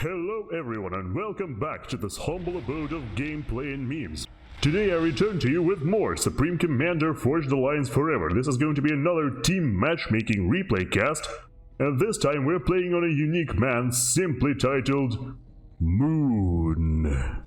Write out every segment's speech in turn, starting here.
Hello everyone and welcome back to this humble abode of gameplay and memes. Today I return to you with more Supreme Commander Forged Alliance Forever. This is going to be another team matchmaking replay cast, and this time we're playing on a unique man simply titled Moon.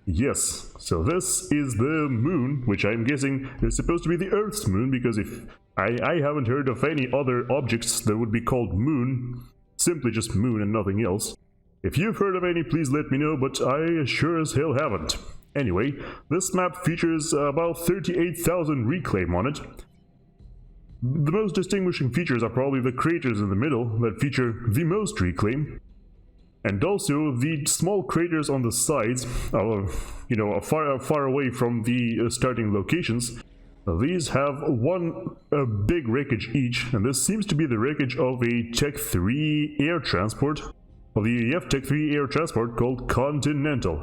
Yes, so this is the moon, which I'm guessing is supposed to be the Earth's moon, because if I haven't heard of any other objects that would be called moon, simply just moon and nothing else. If you've heard of any, please let me know, but I sure as hell haven't. Anyway, this map features about 38,000 reclaim on it. The most distinguishing features are probably the craters in the middle that feature the most reclaim, and also the small craters on the sides, far away from the starting locations. These have one big wreckage each, and this seems to be the wreckage of a Tech 3 air transport, of the EF Tech 3 air transport called Continental.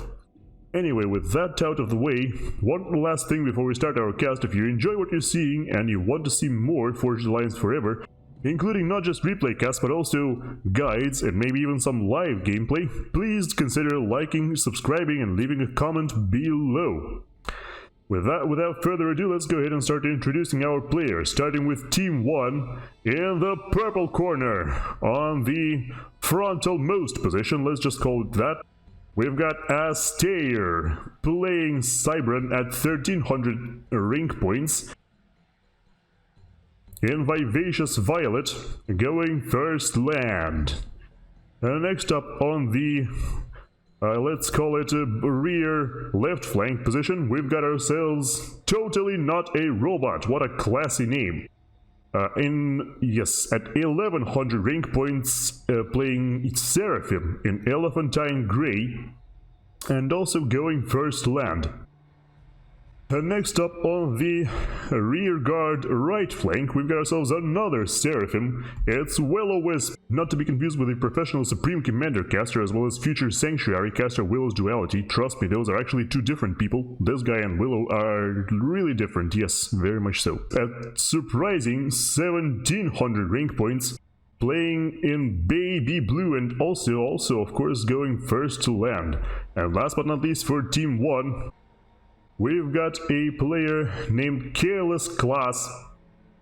Anyway, with that out of the way, one last thing before we start our cast: if you enjoy what you're seeing and you want to see more Forged Alliance Forever, including not just replay casts but also guides and maybe even some live gameplay, please consider liking, subscribing, and leaving a comment below. Without further ado, let's go ahead and start introducing our players, starting with Team 1 in the purple corner. On the frontalmost position, let's just call it that, we've got Asteyr playing Cybran at 1300 rank points. In Vivacious Violet, going first land. Next up on the let's call it a rear left flank position, we've got ourselves TotallyNotARobot. What a classy name. At 1100 rank points, playing Seraphim in Elephantine Grey, and also going first land. Next up on the rear guard right flank, we've got ourselves another Seraphim. It's WilloWisp, not to be confused with the professional Supreme Commander caster as well as future Sanctuary caster Willow's Duality. Trust me, those are actually two different people. This guy and Willow are really different, yes, very much so. At surprising 1700 rank points, playing in baby blue and also of course going first to land. And last but not least, for Team 1, we've got a player named CarelessKlaas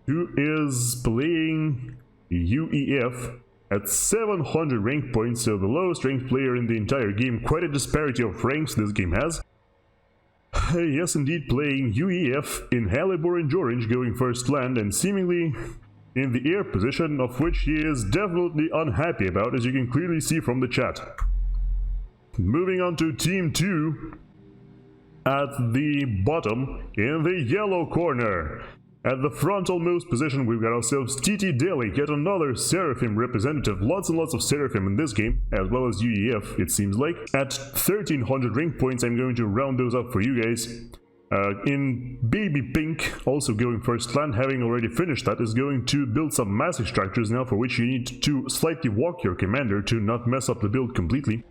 who is playing UEF at 700 rank points, so the lowest ranked player in the entire game. Quite a disparity of ranks this game has. Yes, indeed, playing UEF in Haliborn Orange, going first land, and seemingly in the air position, of which he is definitely unhappy about, as you can clearly see from the chat. Moving on to Team 2. At the bottom, in the yellow corner, at the frontalmost position, we've got ourselves TTDeli, yet another Seraphim representative. Lots and lots of Seraphim in this game, as well as UEF, it seems like. At 1300 rank points, I'm going to round those up for you guys. In baby pink, also going first land, having already finished that, is going to build some mass extractors now, for which you need to slightly walk your commander to not mess up the build completely.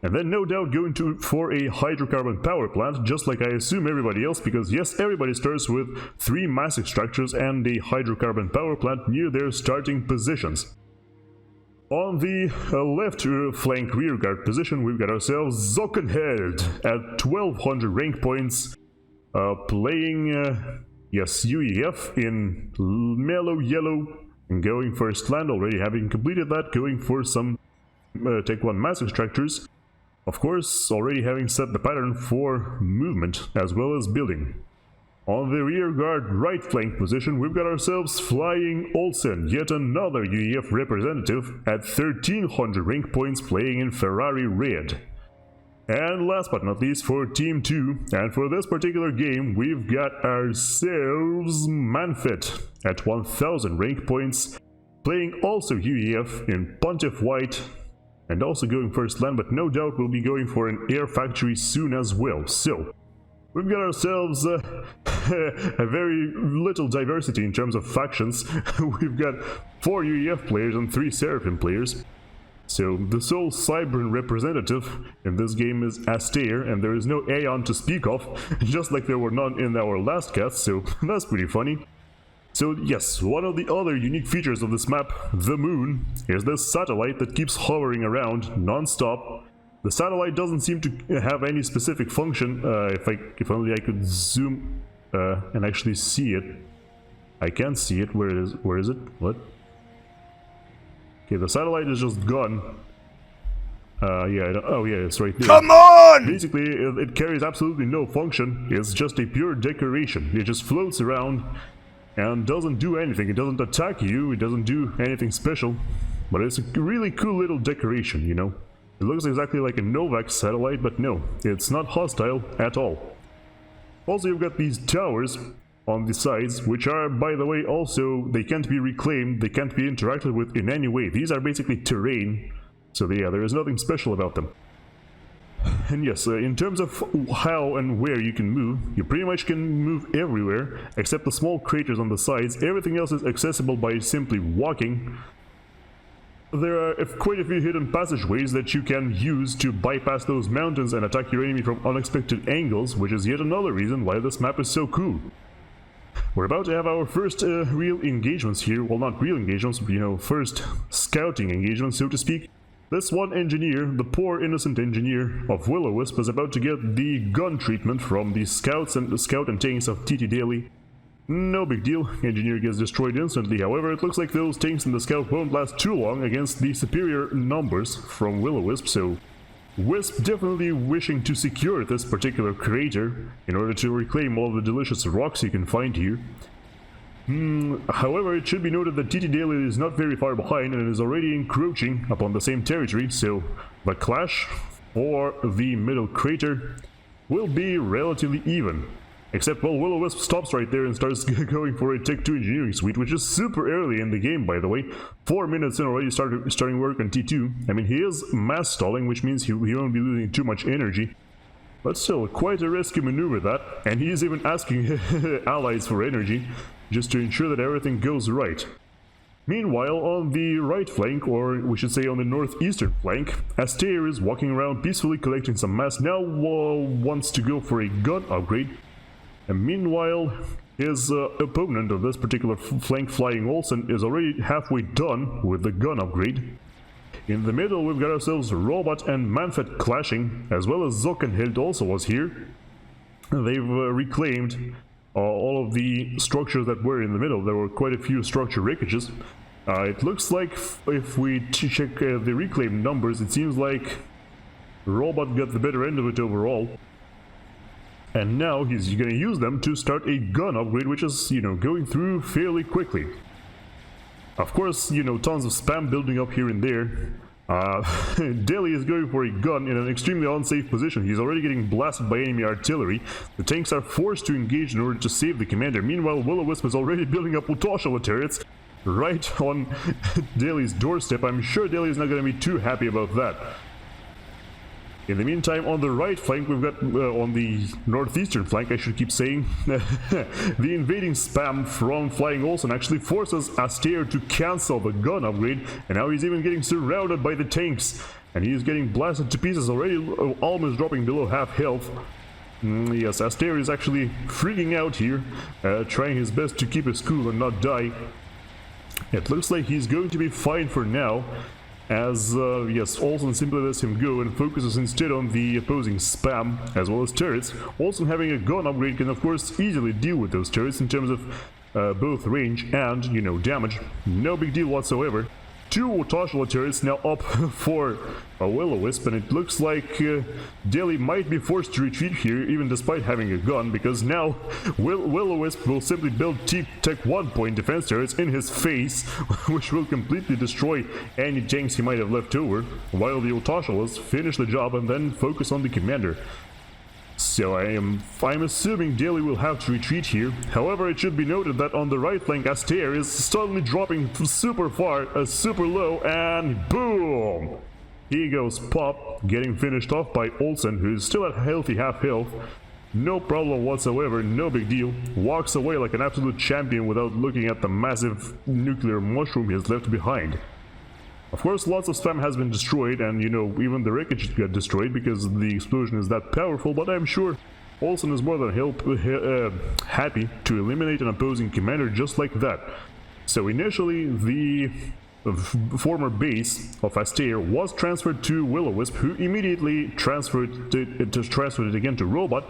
And then no doubt going for a hydrocarbon power plant, just like I assume everybody else, because yes, everybody starts with 3 mass extractors and a hydrocarbon power plant near their starting positions. On the left flank rearguard position, we've got ourselves Sockenheld at 1200 rank points, playing UEF in mellow yellow and going first land, already having completed that, going for some Tech 1 mass extractors. Of course, already having set the pattern for movement as well as building. On the rear guard right flank position, we've got ourselves Flying Olsen, yet another UEF representative at 1300 rank points, playing in Ferrari Red. And last but not least, for Team 2, and for this particular game, we've got ourselves Manfet at 1000 rank points, playing also UEF in Pontiff White, and also going first land, but no doubt we'll be going for an air factory soon as well. So, we've got ourselves a very little diversity in terms of factions. We've got 4 UEF players and 3 Seraphim players. So, the sole Cybran representative in this game is Asteyr, and there is no Aeon to speak of, just like there were none in our last cast, so that's pretty funny. So yes, one of the other unique features of this map, the moon, is this satellite that keeps hovering around non-stop. The satellite doesn't seem to have any specific function. If only I could zoom and actually see it. I can't see it. Where it is? Where is it? What? Okay, the satellite is just gone. Yeah, oh yeah, it's right there. Come on! Basically, it carries absolutely no function. It's just a pure decoration. It just floats around and doesn't do anything. It doesn't attack you. It doesn't do anything special. But it's a really cool little decoration, you know. It looks exactly like a Novax satellite, but no, it's not hostile at all. Also, you've got these towers on the sides, which are, by the way, also, they can't be reclaimed, they can't be interacted with in any way. These are basically terrain, so yeah, there is nothing special about them. And yes, in terms of how and where you can move, you pretty much can move everywhere, except the small craters on the sides. Everything else is accessible by simply walking. There are quite a few hidden passageways that you can use to bypass those mountains and attack your enemy from unexpected angles, which is yet another reason why this map is so cool. We're about to have our first real engagements here. Well, not real engagements, but, you know, first scouting engagements, so to speak. This one engineer, the poor innocent engineer of WilloWisp, is about to get the gun treatment from the scouts and the scout and tanks of TTDeli. No big deal, engineer gets destroyed instantly. However, it looks like those tanks and the scout won't last too long against the superior numbers from WilloWisp, so Wisp definitely wishing to secure this particular crater in order to reclaim all the delicious rocks you can find here. However, it should be noted that TTDeli is not very far behind and is already encroaching upon the same territory, so the clash for the middle crater will be relatively even. Except, well, WilloWisp stops right there and starts going for a Tech 2 engineering suite, which is super early in the game, by the way. 4 minutes in already starting work on T2. I mean, he is mass stalling, which means he won't be losing too much energy. But still, quite a risky maneuver that, and he is even asking allies for energy, just to ensure that everything goes right. Meanwhile, on the right flank, or we should say on the northeastern flank, Asteyr is walking around peacefully collecting some mass, now wants to go for a gun upgrade. And meanwhile, his opponent of this particular flank, Flying Olsen, is already halfway done with the gun upgrade. In the middle, we've got ourselves Robot and Manfet clashing, as well as Sockenheld also was here. They've reclaimed all of the structures that were in the middle. There were quite a few structure wreckages. It looks like, if we check the reclaimed numbers, it seems like Robot got the better end of it overall. And now he's going to use them to start a gun upgrade, which is, you know, going through fairly quickly. Of course, you know, tons of spam building up here and there. Deli is going for a gun in an extremely unsafe position. He's already getting blasted by enemy artillery. The tanks are forced to engage in order to save the commander. Meanwhile, WilloWisp is already building up Utoshala turrets right on Deli's doorstep. I'm sure Deli is not going to be too happy about that. In the meantime, on the right flank, we've got, on the northeastern flank, I should keep saying, the invading spam from Flying Olsen actually forces Asteyr to cancel the gun upgrade, and now he's even getting surrounded by the tanks, and he's getting blasted to pieces already, almost dropping below half health. Yes, Asteyr is actually freaking out here, trying his best to keep his cool and not die. It looks like he's going to be fine for now, as, yes, Olsen simply lets him go and focuses instead on the opposing spam, as well as turrets. Olsen having a gun upgrade can of course easily deal with those turrets in terms of both range and, you know, damage. No big deal whatsoever. 2 Utoshala turrets now up for a WilloWisp, and it looks like Deli might be forced to retreat here, even despite having a gun, because now WilloWisp will simply build Tech 1 point defense turrets in his face, which will completely destroy any tanks he might have left over, while the Utoshalas finish the job and then focus on the commander. So I'm assuming Deli will have to retreat here. However, it should be noted that on the right flank, Asteyr is suddenly dropping super far, super low, and boom! He goes pop, getting finished off by Olsen, who's still at healthy half health. No problem whatsoever, no big deal. Walks away like an absolute champion without looking at the massive nuclear mushroom he has left behind. Of course, lots of spam has been destroyed, and, you know, even the wreckage got destroyed because the explosion is that powerful, but I'm sure Olsen is more than happy to eliminate an opposing commander just like that. So initially the former base of Asteyr was transferred to WilloWisp, who immediately transferred it again to Robot,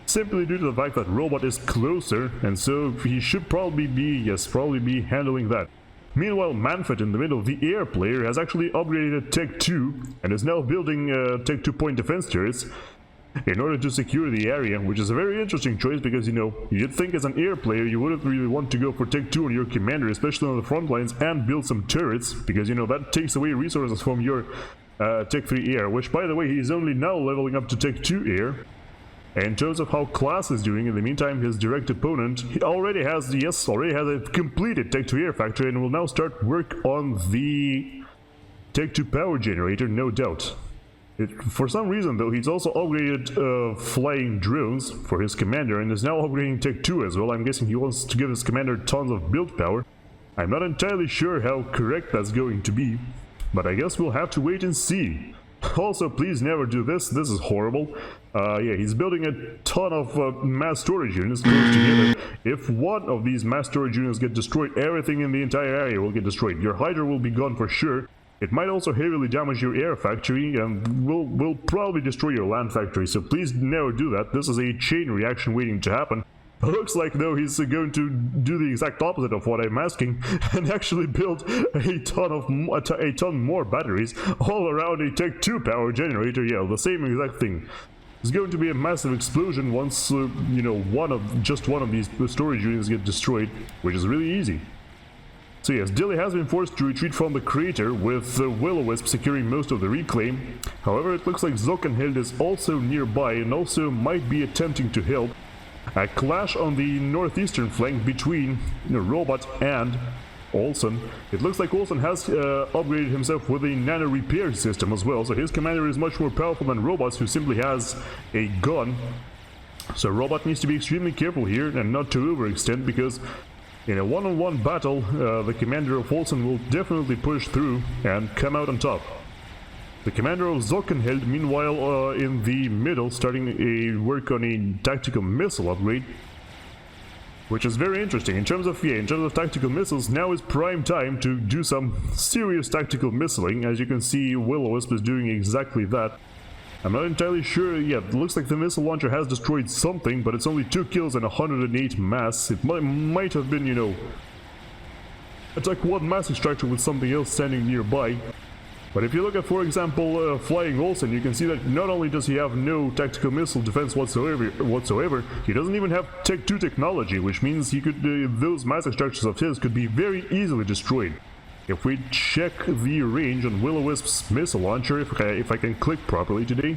simply due to the fact that Robot is closer, and so he should probably be handling that. Meanwhile, Manfet in the middle, the air player, has actually upgraded Tech 2 and is now building Tech 2 point defense turrets in order to secure the area, which is a very interesting choice because, you know, you'd think as an air player you wouldn't really want to go for Tech 2 on your commander, especially on the front lines, and build some turrets, because, you know, that takes away resources from your Tech 3 air, which, by the way, he's only now leveling up to Tech 2 air. In terms of how Klaas is doing, in the meantime, his direct opponent, he already has a completed Tech 2 air factory and will now start work on the Tech 2 power generator, no doubt. For some reason, though, he's also upgraded flying drones for his commander and is now upgrading Tech 2 as well. I'm guessing he wants to give his commander tons of build power. I'm not entirely sure how correct that's going to be, but I guess we'll have to wait and see. Also, please never do this. This is horrible. Yeah, he's building a ton of mass storage units close together. If one of these mass storage units get destroyed, everything in the entire area will get destroyed. Your Hydra will be gone for sure. It might also heavily damage your air factory and will probably destroy your land factory, so please never do that. This is a chain reaction waiting to happen. Looks like, though, he's going to do the exact opposite of what I'm asking and actually build a ton more batteries all around a Tech 2 power generator. Yeah, the same exact thing. It's going to be a massive explosion once, you know, one of these storage units get destroyed, which is really easy. So yes, Deli has been forced to retreat from the crater, with WilloWisp securing most of the reclaim. However, it looks like Sockenheld is also nearby and also might be attempting to help. A clash on the northeastern flank between Robot and Olsen. It looks like Olsen has upgraded himself with a nano repair system as well, so his commander is much more powerful than Robot's, who simply has a gun. So Robot needs to be extremely careful here and not to overextend, because in a one-on-one battle, the commander of Olsen will definitely push through and come out on top. The commander of Sockenheld, meanwhile, in the middle, starting a work on a tactical missile upgrade, which is very interesting. In terms of tactical missiles, now is prime time to do some serious tactical missiling. As you can see, WilloWisp is doing exactly that. I'm not entirely sure yet. It looks like the missile launcher has destroyed something, but it's only 2 kills and 108 mass. It might have been, you know, attack one mass extractor with something else standing nearby. But if you look at, for example, Flying Olsen, you can see that not only does he have no tactical missile defense whatsoever, he doesn't even have Tech 2 technology, which means he could those mass extractors of his could be very easily destroyed. If we check the range on WilloWisp's missile launcher, if I can click properly today,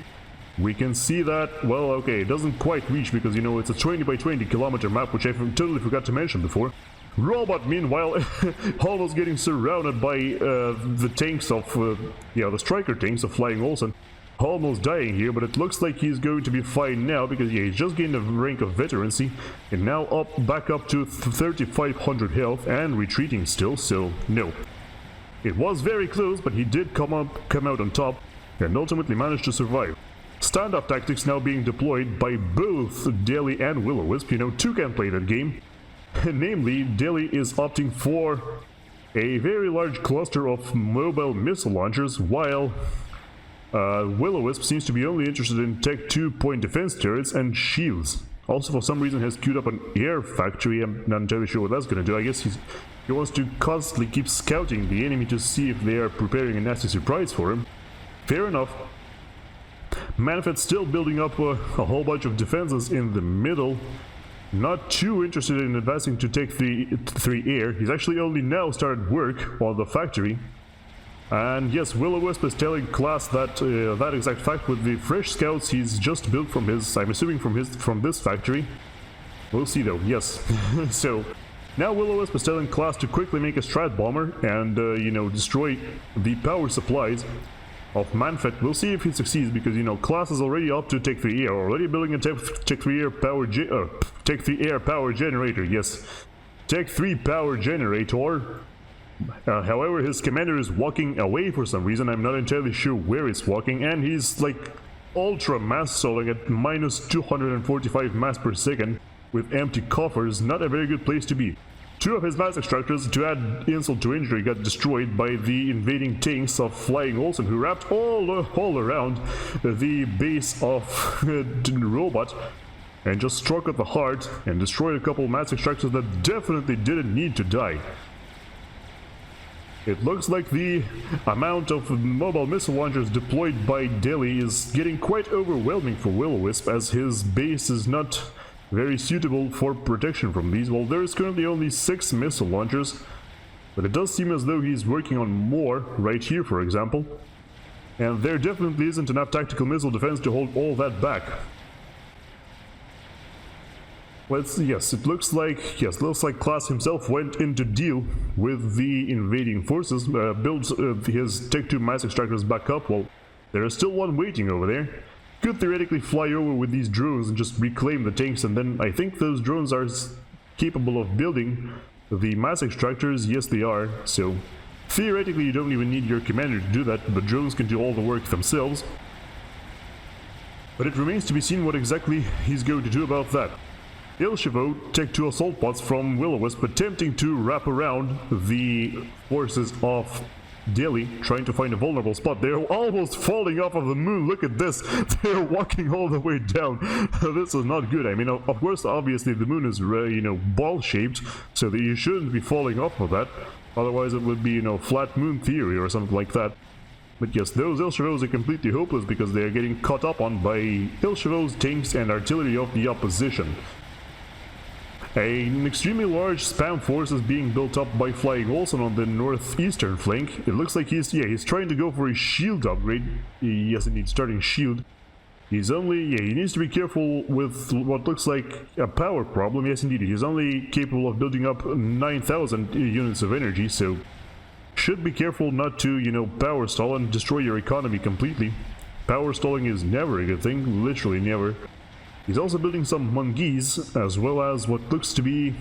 we can see that, well, okay, it doesn't quite reach because, you know, it's a 20 by 20 kilometer map, which I totally forgot to mention before. Robot, meanwhile, almost getting surrounded by the tanks of, the striker tanks of Flying Olsen. Almost dying here, but it looks like he's going to be fine now because, yeah, he's just gained a rank of veterancy and now back up to 3,500 health and retreating still, so no. It was very close, but he did come out on top and ultimately managed to survive. Standoff tactics now being deployed by both Deli and WilloWisp. You know, two can play that game. Namely, Deli is opting for a very large cluster of mobile missile launchers, while WilloWisp seems to be only interested in Tech 2 point defense turrets and shields. Also, for some reason, has queued up an air factory. I'm not entirely sure what that's going to do. I guess he wants to constantly keep scouting the enemy to see if they are preparing a nasty surprise for him. Fair enough. Manfet's still building up a whole bunch of defenses in the middle. Not too interested in advancing to Tech 3 air. He's actually only now started work on the factory. And yes, WilloWisp is telling Klaas that that exact fact with the fresh scouts he's just built from his, I'm assuming from this factory. We'll see though, yes. So, now WilloWisp is telling Klaas to quickly make a strat bomber and, you know, destroy the power supplies of Manfet. We'll see if he succeeds because, you know, Klaas is already up to Tech 3 air, already building a Tech 3 air power Tech 3 air power generator, yes. Tech 3 power generator. However, his commander is walking away for some reason. I'm not entirely sure where he's walking, and he's like ultra mass stalling at minus 245 mass per second with empty coffers. Not a very good place to be. Two of his mass extractors, to add insult to injury, got destroyed by the invading tanks of Flying Olsen, who wrapped all around the base of Robot and just struck at the heart and destroyed a couple mass extractors that definitely didn't need to die. It looks like the amount of mobile missile launchers deployed by Deli is getting quite overwhelming for WilloWisp, as his base is not very suitable for protection from these. Well, there is currently only 6 missile launchers, but it does seem as though he's working on more right here, for example. And there definitely isn't enough tactical missile defense to hold all that back. Yes, it looks like Klaas himself went in to deal with the invading forces, built his Tech 2 mass extractors back up. Well, there is still one waiting over there. Could theoretically fly over with these drones and just reclaim the tanks, and then I think those drones are capable of building the mass extractors. Yes, they are. So theoretically you don't even need your commander to do that. The drones can do all the work themselves. But it remains to be seen what exactly he's going to do about that. Ilshevo Tech 2 assault pods from WilloWisp attempting to wrap around the forces of Deli, trying to find a vulnerable spot. They're almost falling off of the moon. Look at this. They're walking all the way down. This is not good. I mean, of course, obviously the moon is, ball-shaped, so that you shouldn't be falling off of that. Otherwise it would be, flat moon theory or something like that. But yes, those Ilshevos are completely hopeless because they are getting caught up on by Ilshevos, tanks, and artillery of the opposition. An extremely large spam force is being built up by Flying Olsen on the northeastern flank. It looks like he's trying to go for a shield upgrade. Yes, indeed, starting shield. He needs to be careful with what looks like a power problem. Yes, indeed, he's only capable of building up 9,000 units of energy, so should be careful not to, power stall and destroy your economy completely. Power stalling is never a good thing, literally never. He's also building some Mongees, as well as what looks to be,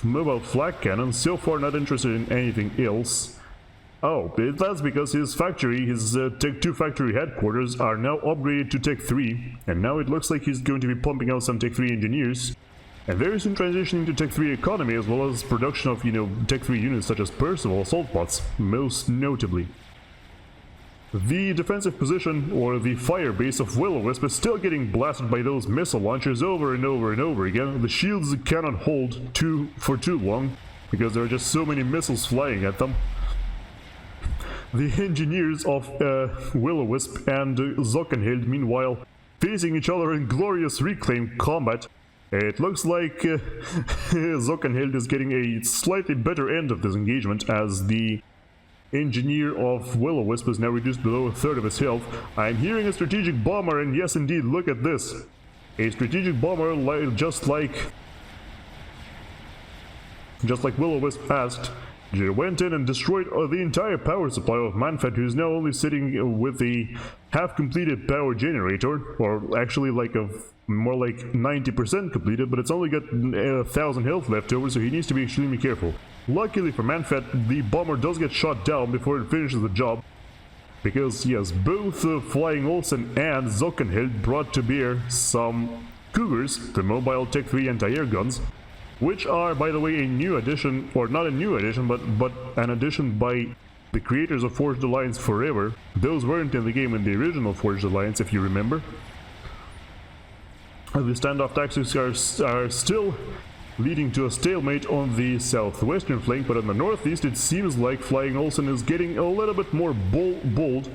mobile flak cannons. So far not interested in anything else. Oh, that's because his factory, his Tech 2 factory headquarters are now upgraded to Tech 3, and now it looks like he's going to be pumping out some Tech 3 engineers, and very soon transitioning to Tech 3 economy, as well as production of, Tech 3 units such as Percival assault bots, most notably. The defensive position, or the fire base of WilloWisp, is still getting blasted by those missile launchers over and over and over again. The shields cannot hold for too long, because there are just so many missiles flying at them. The engineers of WilloWisp and Sockenheld, meanwhile, facing each other in glorious reclaim combat. It looks like Sockenheld is getting a slightly better end of this engagement, as the engineer of WilloWisp is now reduced below a third of his health. I'm hearing a strategic bomber, and yes indeed, look at this. A strategic bomber, just like WilloWisp asked, went in and destroyed the entire power supply of Manfet, who's now only sitting with a half-completed power generator, or actually more like 90% completed, but it's only got 1,000 health left over, so he needs to be extremely careful. Luckily for Manfet, the bomber does get shot down before it finishes the job, because yes, both Flying Olsen and Sockenheld brought to bear some Cougars, the mobile Tech 3 anti-air guns, which are, by the way, a new addition, or not a new addition, but an addition by the creators of Forged Alliance Forever. Those weren't in the game in the original Forged Alliance, if you remember. The standoff tactics are still leading to a stalemate on the southwestern flank, but on the northeast it seems like Flying Olsen is getting a little bit more bold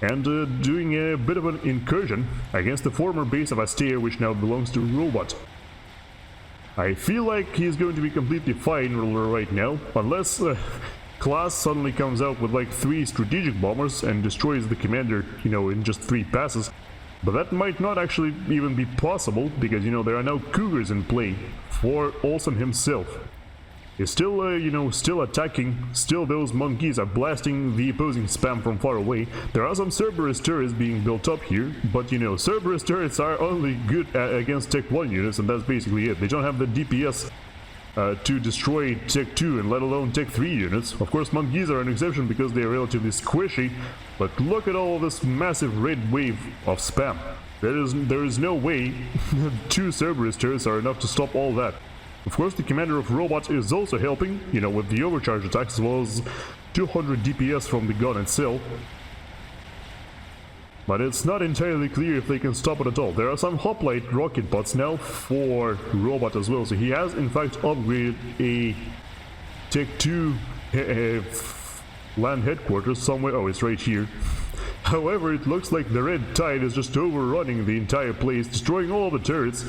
and doing a bit of an incursion against the former base of Asteyr, which now belongs to Robot. I feel like he's going to be completely fine right now, unless Klaas suddenly comes out with like 3 strategic bombers and destroys the commander, in just 3 passes. But that might not actually even be possible, because, there are now Cougars in play for Olsen himself. He's still, still attacking, still those monkeys are blasting the opposing spam from far away. There are some Cerberus turrets being built up here, but, Cerberus turrets are only good against Tech 1 units, and that's basically it. They don't have the DPS to destroy Tech 2 and let alone Tech 3 units. Of course, monkeys are an exception because they are relatively squishy, but look at all this massive red wave of spam. There is no way 2 Cerberus turrets are enough to stop all that. Of course, the commander of robots is also helping, you know, with the overcharge attacks as well as 200 DPS from the gun itself. But it's not entirely clear if they can stop it at all. There are some hoplite rocket bots now for robot as well, so he has in fact upgraded a Tech 2 land headquarters somewhere. Oh, it's right here. However, it looks like the red tide is just overrunning the entire place, destroying all the turrets,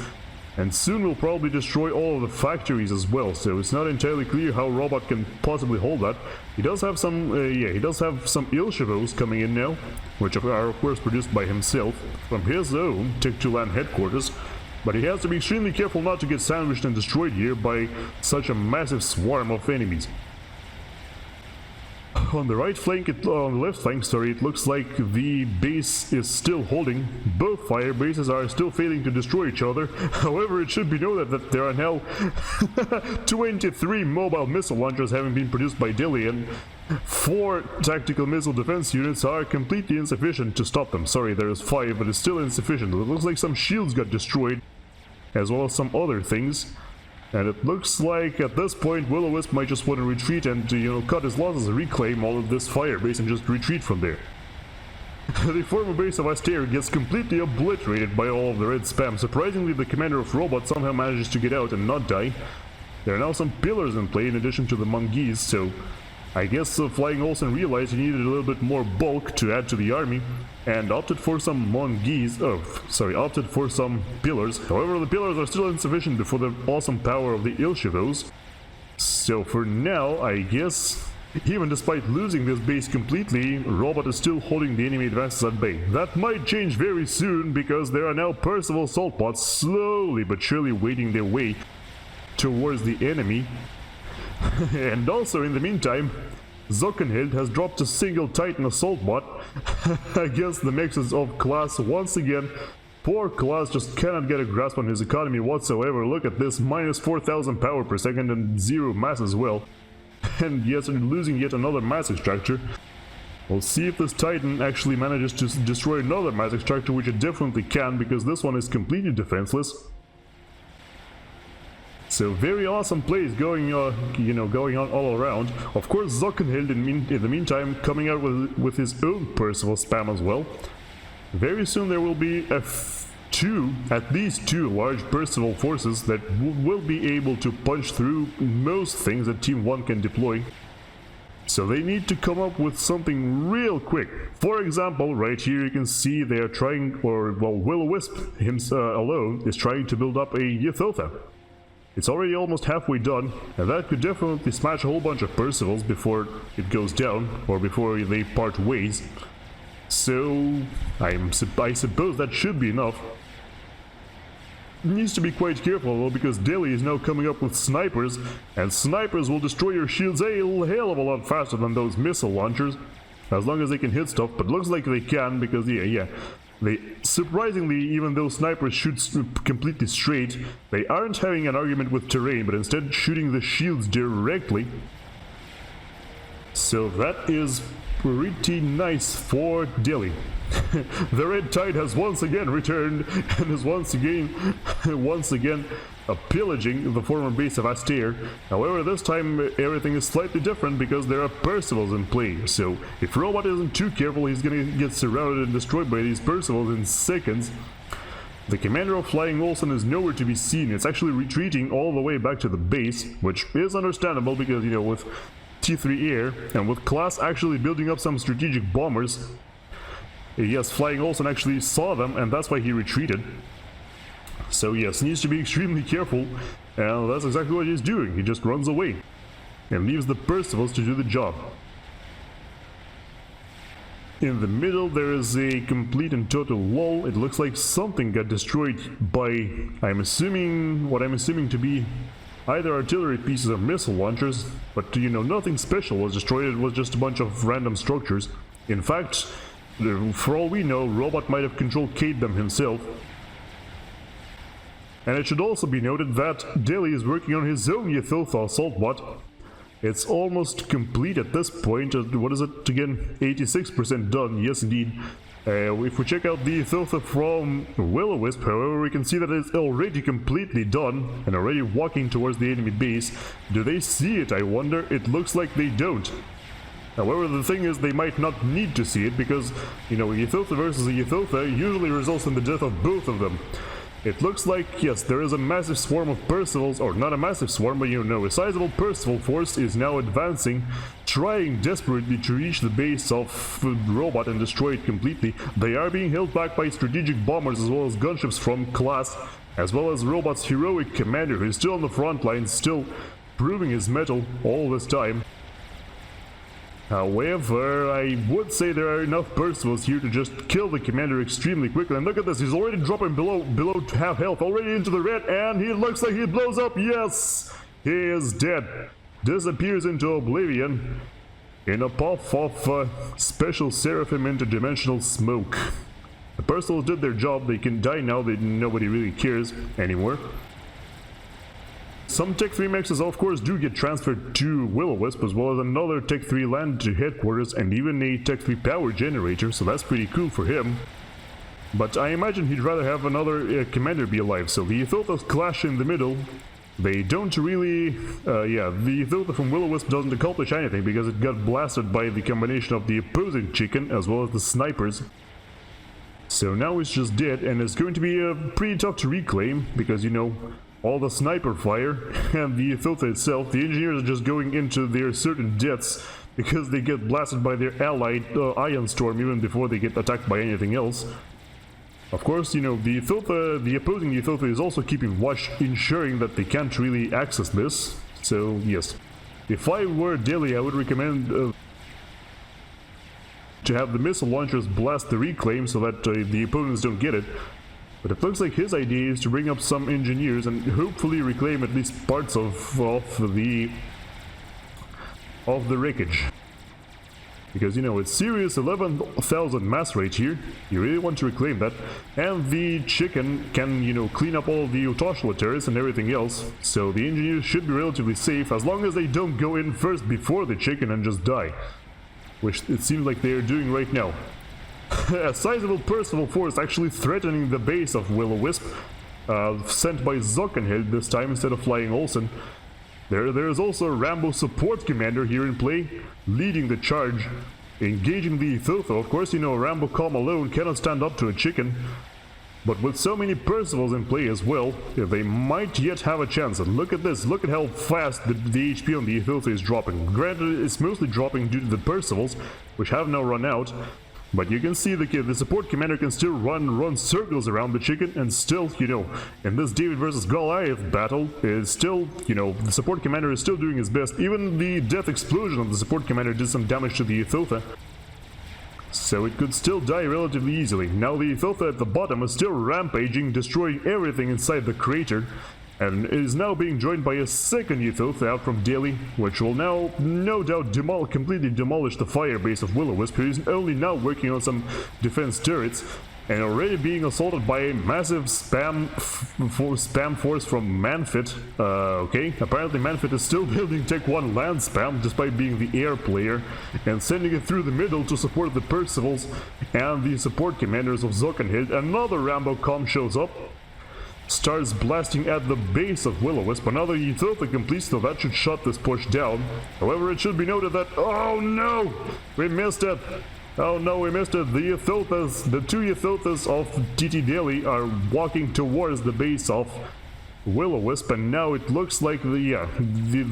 and soon will probably destroy all of the factories as well, so it's not entirely clear how Robot can possibly hold that. He does have some, he does have some Ilshevos coming in now, which are of course produced by himself, from his own Tech 2 land headquarters, but he has to be extremely careful not to get sandwiched and destroyed here by such a massive swarm of enemies. On the right flank, on the left flank, sorry, it looks like the base is still holding. Both fire bases are still failing to destroy each other. However, it should be noted that there are now 23 mobile missile launchers having been produced by Deli, and 4 tactical missile defense units are completely insufficient to stop them. Sorry, there is 5, but it's still insufficient. It looks like some shields got destroyed, as well as some other things. And it looks like at this point WilloWisp might just want to retreat and, you know, cut his losses, reclaim all of this fire base and just retreat from there. The former base of Asteyr gets completely obliterated by all of the red spam. Surprisingly, the commander of robots somehow manages to get out and not die. There are now some pillars in play in addition to the monkeys, so I guess Flying Olsen realized he needed a little bit more bulk to add to the army, and opted for some opted for some pillars. However, the pillars are still insufficient before the awesome power of the Ilshevos. So for now, I guess, even despite losing this base completely, Robot is still holding the enemy advances at bay. That might change very soon, because there are now Percival assault bots slowly but surely wading their way towards the enemy. And also, in the meantime, Sockenheld has dropped a single Titan assault bot against the mixes of Klaas once again. Poor Klaas just cannot get a grasp on his economy whatsoever. Look at this, minus 4,000 power per second and 0 mass as well. And yes, losing yet another mass extractor. We'll see if this Titan actually manages to destroy another mass extractor, which it definitely can, because this one is completely defenseless. So very awesome plays going on all around. Of course, Sockenheld in the meantime coming out with his own Percival spam as well. Very soon there will be at least two large Percival forces that will be able to punch through most things that Team 1 can deploy. So they need to come up with something real quick. For example, right here you can see they are trying, or well, WilloWisp himself alone is trying to build up a Ythotha. It's already almost halfway done, and that could definitely smash a whole bunch of Percivals before it goes down, or before they part ways. So, I suppose that should be enough. Needs to be quite careful though, because Deli is now coming up with snipers, and snipers will destroy your shields a hell of a lot faster than those missile launchers, as long as they can hit stuff, but looks like they can, because they surprisingly, even though snipers shoot completely straight, they aren't having an argument with terrain, but instead shooting the shields directly. So that is pretty nice for Deli. The red tide has once again returned and is once again pillaging the former base of Asteyr. However, this time everything is slightly different because there are Percivals in play. So if Robot isn't too careful, he's gonna get surrounded and destroyed by these Percivals in seconds. The commander of Flying Olsen is nowhere to be seen. It's actually retreating all the way back to the base, which is understandable because, you know, with T3 Air and with Klaas actually building up some strategic bombers, yes, Flying Olsen actually saw them, and that's why he retreated. So yes, needs to be extremely careful, and that's exactly what he's doing. He just runs away and leaves the Percivals to do the job. In the middle there is a complete and total lull. It looks like something got destroyed by, what I'm assuming to be either artillery pieces or missile launchers, but you know, nothing special was destroyed. It was just a bunch of random structures. In fact, for all we know, Robot might have control K'd them himself. And it should also be noted that Deli is working on his own Ythotha assault bot. It's almost complete at this point. What is it again? 86% done, yes indeed. If we check out the Ythotha from WilloWisp, however, we can see that it's already completely done and already walking towards the enemy base. Do they see it, I wonder? It looks like they don't. However, the thing is, they might not need to see it because, you know, Ythotha versus a Ythotha usually results in the death of both of them. It looks like, yes, there is a massive swarm of Percivals, or not a massive swarm, but you know, a sizable Percival force is now advancing, trying desperately to reach the base of Robot and destroy it completely. They are being held back by strategic bombers as well as gunships from Klaas, as well as Robot's heroic commander who is still on the front lines, still proving his mettle all this time. However, I would say there are enough Percivals here to just kill the commander extremely quickly. And look at this, he's already dropping below half health, already into the red, and he looks like he blows up. Yes! He is dead. Disappears into oblivion in a puff of special Seraphim interdimensional smoke. The Percivals did their job, they can die now, nobody really cares anymore. Some Tech 3 mechs of course do get transferred to WilloWisp, as well as another Tech 3 land to headquarters and even a Tech 3 power generator, so that's pretty cool for him. But I imagine he'd rather have another commander be alive, so the Ythothas clash in the middle. They don't really... the Ythotha from WilloWisp doesn't accomplish anything because it got blasted by the combination of the opposing chicken as well as the snipers. So now it's just dead, and it's going to be pretty tough to reclaim because, you know, all the sniper fire and the Ythotha itself, the engineers are just going into their certain deaths because they get blasted by their allied Ion Storm even before they get attacked by anything else. Of course, you know, the Ythotha, the opposing Ythotha is also keeping watch, ensuring that they can't really access this. So, yes. If I were Deli, I would recommend to have the missile launchers blast the reclaim so that the opponents don't get it. But it looks like his idea is to bring up some engineers and hopefully reclaim at least parts of the wreckage. Because, you know, it's serious 11,000 mass rate here. You really want to reclaim that. And the chicken can, you know, clean up all the Otoshla turrets and everything else. So the engineers should be relatively safe as long as they don't go in first before the chicken and just die. Which it seems like they are doing right now. A sizable Percival force actually threatening the base of WilloWisp, sent by Sockenheld this time instead of flying Olsen. There is also a Rambo support commander here in play, leading the charge, engaging the Ythotha. Of course, you know, Rambo Calm alone cannot stand up to a chicken, but with so many Percivals in play as well, they might yet have a chance. And look at this, look at how fast the HP on the Ythotha is dropping. Granted, it's mostly dropping due to the Percivals, which have now run out. But you can see the support commander can still run circles around the chicken, and still, you know, in this David versus Goliath battle, is still, you know, the support commander is still doing his best. Even the death explosion of the support commander did some damage to the Ythotha. So it could still die relatively easily. Now the Ythotha at the bottom is still rampaging, destroying everything inside the crater, and is now being joined by a second Ythotha out from Deli, which will now, no doubt, completely demolish the firebase of WilloWisp, who is only now working on some defense turrets, and already being assaulted by a massive spam force from Manfet. Okay, apparently Manfet is still building Tech 1 land spam, despite being the air player, and sending it through the middle to support the Percivals and the support commanders of Sockenheld. Another Rambo Com shows up, starts blasting at the base of WilloWisp. Another Ythotha completes, so that should shut this push down. However, it should be noted that, oh no, we missed it. Oh no, we missed it. The Ythothas, the two Ythothas of TTDeli are walking towards the base of WilloWisp, and now it looks like the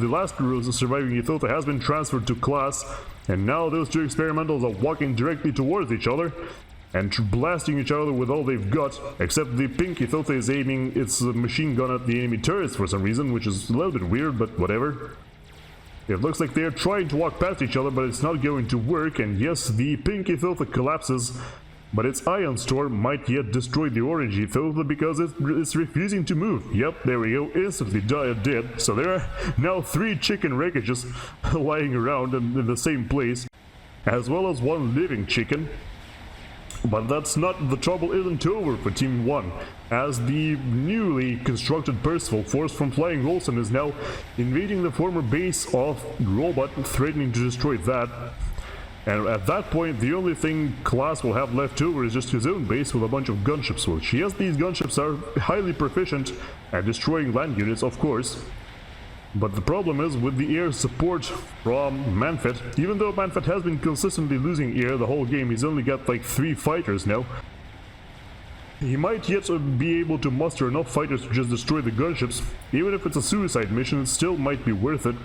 last surviving Ythotha has been transferred to Klaas, and now those two experimentals are walking directly towards each other and blasting each other with all they've got, except the pink Ythotha is aiming its machine gun at the enemy turrets for some reason, which is a little bit weird, but whatever. It looks like they're trying to walk past each other, but it's not going to work, and yes, the pink Ythotha collapses, but its Ion Storm might yet destroy the orange Ythotha because it's refusing to move. Yep, there we go, instantly dead. So there are now 3 chicken wreckages lying around in the same place, as well as 1 living chicken. But the trouble isn't over for Team 1, as the newly constructed Percival, forced from Flying Olsen, is now invading the former base of Robot, threatening to destroy that. And at that point, the only thing Klaas will have left over is just his own base with a bunch of gunships, which, yes, these gunships are highly proficient at destroying land units, of course. But the problem is, with the air support from Manfet, even though Manfet has been consistently losing air the whole game, he's only got like 3 fighters now. He might yet be able to muster enough fighters to just destroy the gunships. Even if it's a suicide mission, it still might be worth it.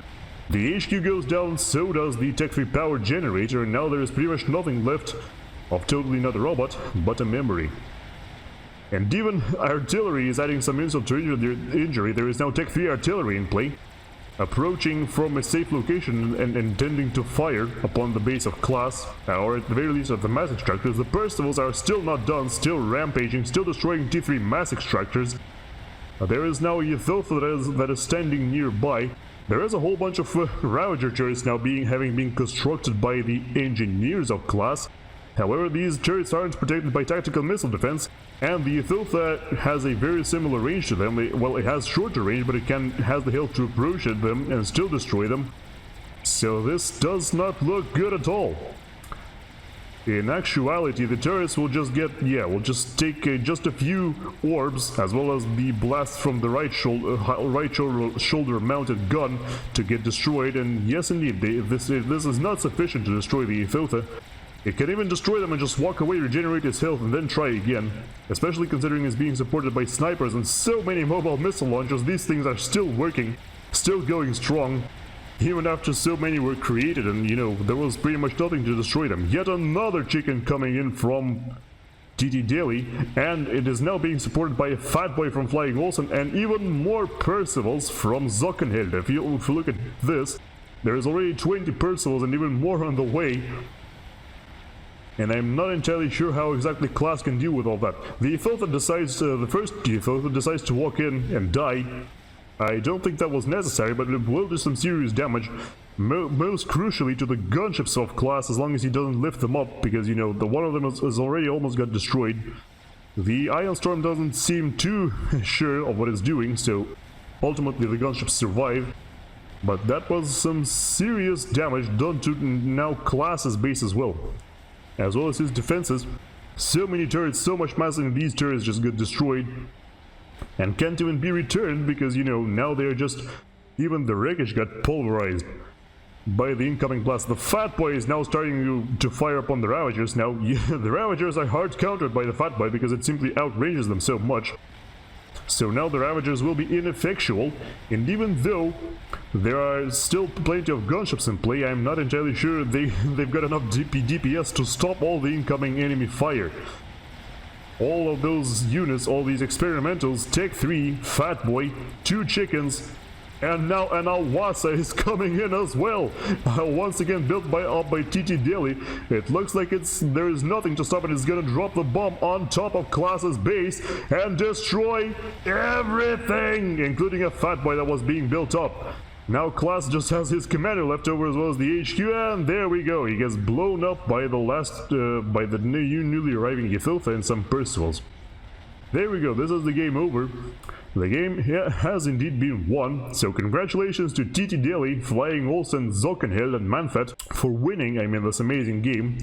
The HQ goes down, so does the Tech 3 power generator, and now there is pretty much nothing left of TotallyNotARobot but a memory. And even artillery is adding some insult to injury. There is now Tech 3 artillery in play, approaching from a safe location and intending to fire upon the base of Klaas, or at the very least of the mass extractors. The Percivals are still not done, still rampaging, still destroying T3 mass extractors. There is now a Ythotha that is standing nearby. There is a whole bunch of Ravager turrets now having been constructed by the engineers of Klaas. However, these turrets aren't protected by tactical missile defense, and the Ythotha has a very similar range to them. Well, it has shorter range, but it has the health to approach at them and still destroy them. So this does not look good at all. In actuality, the turrets will just take just a few orbs, as well as the blast from the right shoulder mounted gun to get destroyed. And yes, indeed, this is not sufficient to destroy the Ythotha. It can even destroy them and just walk away, regenerate its health, and then try again. Especially considering it's being supported by snipers and so many mobile missile launchers, these things are still working, still going strong. Even after so many were created and, there was pretty much nothing to destroy them. Yet another chicken coming in from TTDeli, and it is now being supported by a Fat Boy from Flying Olsen and even more Percivals from Sockenheld. If you look at this, there is already 20 Percivals and even more on the way. And I'm not entirely sure how exactly Klaas can deal with all that. The Ythotha the first Ythotha decides to walk in and die. I don't think that was necessary, but it will do some serious damage. Most crucially to the gunships of Klaas, as long as he doesn't lift them up, because, the one of them is already almost got destroyed. The Ion Storm doesn't seem too sure of what it's doing, so ultimately the gunships survive. But that was some serious damage done to now Klaas's base as well as his defenses. So many turrets, so much mass in these turrets just got destroyed and can't even be returned because, now they're just... Even the wreckage got pulverized by the incoming blast. The Fat Boy is now starting to fire upon the Ravagers. Now, the Ravagers are hard countered by the Fat Boy because it simply outranges them so much. So now the Ravagers will be ineffectual, and even though there are still plenty of gunships in play, I'm not entirely sure they've got enough DPS to stop all the incoming enemy fire. All of those units, all these experimentals, Tech 3, Fat Boy, 2 chickens, and now an Awasa is coming in as well. Once again built up by TTDeli. It looks like there is nothing to stop it. It's gonna drop the bomb on top of Klaas's base and destroy everything, including a Fat Boy that was being built up. Now Klaas just has his commander left over as well as the HQ, and there we go. He gets blown up by the newly arriving Ythotha and some Percivals. There we go. This is the game over. The game has indeed been won, so congratulations to TTDeli, Flying Olsen, Sockenheld and Manfet for winning, this amazing game.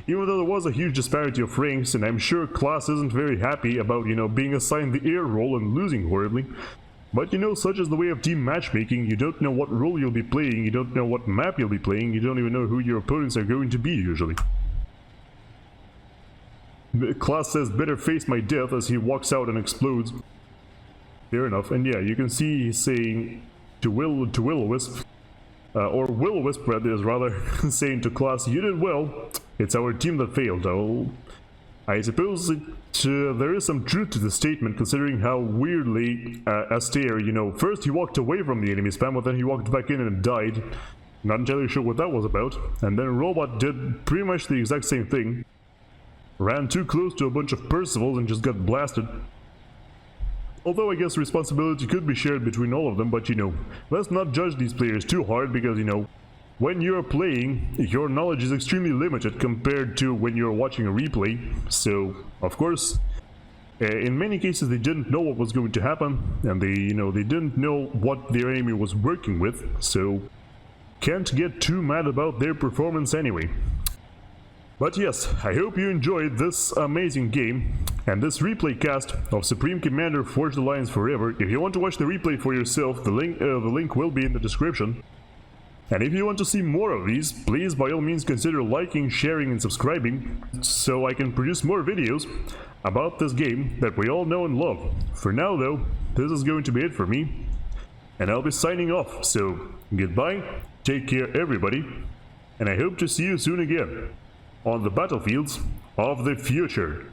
Even though there was a huge disparity of ranks, and I'm sure Klaas isn't very happy about, being assigned the air role and losing horribly. But such is the way of team matchmaking. You don't know what role you'll be playing, you don't know what map you'll be playing, you don't even know who your opponents are going to be usually. Klaas says, "Better face my death," as he walks out and explodes. Fair enough, and yeah, you can see he's saying to WilloWisp, or WilloWisp is rather, saying to Klaas, "You did well, it's our team that failed." I suppose there is some truth to the statement, considering how weirdly Asteyr, first he walked away from the enemy spam, but then he walked back in and died. Not entirely sure what that was about. And then Robot did pretty much the exact same thing. Ran too close to a bunch of Percivals and just got blasted. Although I guess responsibility could be shared between all of them, but let's not judge these players too hard because, when you're playing, your knowledge is extremely limited compared to when you're watching a replay. So, of course, in many cases they didn't know what was going to happen, and they didn't know what their enemy was working with, so can't get too mad about their performance anyway. But yes, I hope you enjoyed this amazing game and this replay cast of Supreme Commander Forged Alliance Forever. If you want to watch the replay for yourself, the link will be in the description. And if you want to see more of these, please by all means consider liking, sharing and subscribing, so I can produce more videos about this game that we all know and love. For now though, this is going to be it for me, and I'll be signing off, so goodbye, take care everybody, and I hope to see you soon again on the battlefields of the future.